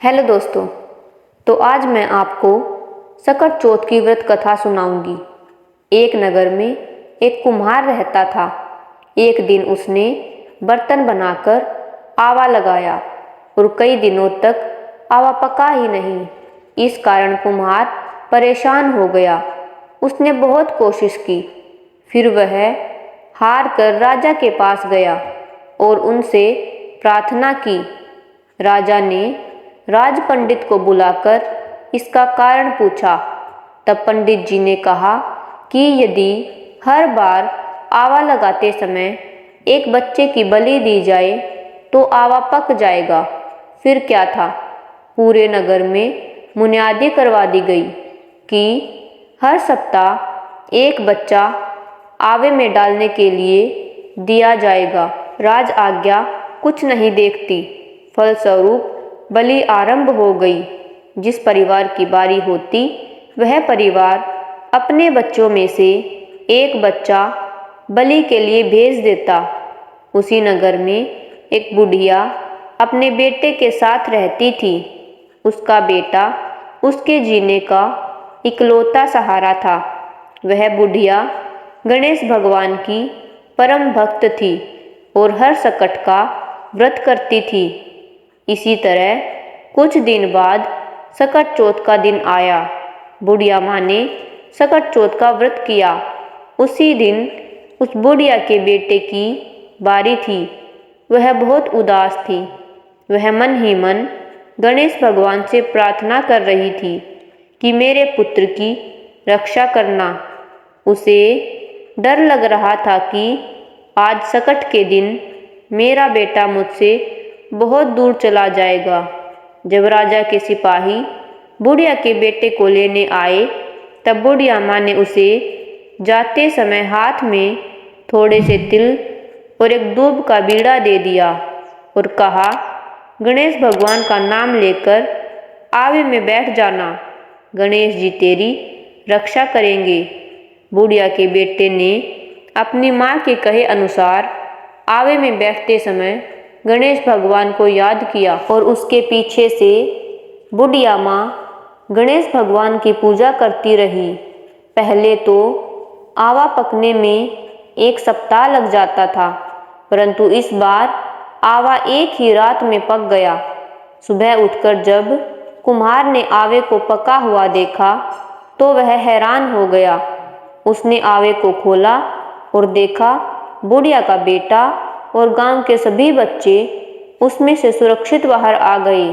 Hello दोस्तों। तो आज मैं आपको सकट चौथ की व्रत कथा सुनाऊंगी। एक नगर में एक कुम्हार रहता था। एक दिन उसने बर्तन बनाकर आवा लगाया और कई दिनों तक आवा पका ही नहीं। इस कारण कुम्हार परेशान हो गया। उसने बहुत कोशिश की, फिर वह हार कर राजा के पास गया और उनसे प्रार्थना की। राजा ने राज पंडित को बुलाकर इसका कारण पूछा। तब पंडित जी ने कहा कि यदि हर बार आवा लगाते समय एक बच्चे की बलि दी जाए तो आवा पक जाएगा। फिर क्या था, पूरे नगर में मुनादी करवा दी गई कि हर सप्ताह एक बच्चा आवे में डालने के लिए दिया जाएगा। राज आज्ञा कुछ नहीं देखती। फलस्वरूप बलि आरंभ हो गई। जिस परिवार की बारी होती वह परिवार अपने बच्चों में से एक बच्चा बलि के लिए भेज देता। उसी नगर में एक बुढ़िया अपने बेटे के साथ रहती थी। उसका बेटा उसके जीने का इकलौता सहारा था। वह बुढ़िया गणेश भगवान की परम भक्त थी और हर सकट का व्रत करती थी। इसी तरह कुछ दिन बाद सकट चौथ का दिन आया। बुढ़िया माँ ने सकट चौथ का व्रत किया। उसी दिन उस बुढ़िया के बेटे की बारी थी। वह बहुत उदास थी। वह मन ही मन गणेश भगवान से प्रार्थना कर रही थी कि मेरे पुत्र की रक्षा करना। उसे डर लग रहा था कि आज सकट के दिन मेरा बेटा मुझसे बहुत दूर चला जाएगा। जब राजा के सिपाही बुढ़िया के बेटे को लेने आए तब बुढ़िया माँ ने उसे जाते समय हाथ में थोड़े से तिल और एक दूब का बीड़ा दे दिया और कहा, गणेश भगवान का नाम लेकर आवे में बैठ जाना। गणेश जी तेरी रक्षा करेंगे। बुढ़िया के बेटे ने अपनी माँ के कहे अनुसार आवे में बैठते समय गणेश भगवान को याद किया और उसके पीछे से बुढ़िया माँ गणेश भगवान की पूजा करती रही। पहले तो आवा पकने में एक सप्ताह लग जाता था, परंतु इस बार आवा एक ही रात में पक गया। सुबह उठकर जब कुम्हार ने आवे को पका हुआ देखा तो वह हैरान हो गया। उसने आवे को खोला और देखा बुढ़िया का बेटा और गांव के सभी बच्चे उसमें से सुरक्षित बाहर आ गए।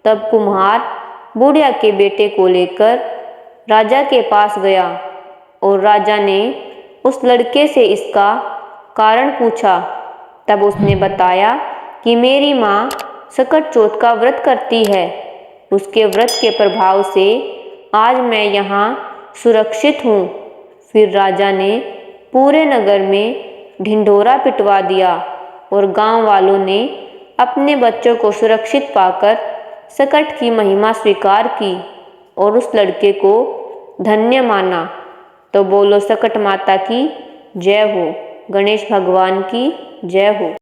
तब कुम्हार बुढ़िया के बेटे को लेकर राजा के पास गया और राजा ने उस लड़के से इसका कारण पूछा। तब उसने बताया कि मेरी माँ सकट चौथ का व्रत करती है। उसके व्रत के प्रभाव से आज मैं यहाँ सुरक्षित हूँ। फिर राजा ने पूरे नगर में ढिंढोरा पिटवा दिया और गांव वालों ने अपने बच्चों को सुरक्षित पाकर सकट की महिमा स्वीकार की और उस लड़के को धन्य माना। तो बोलो सकट माता की जय हो, गणेश भगवान की जय हो।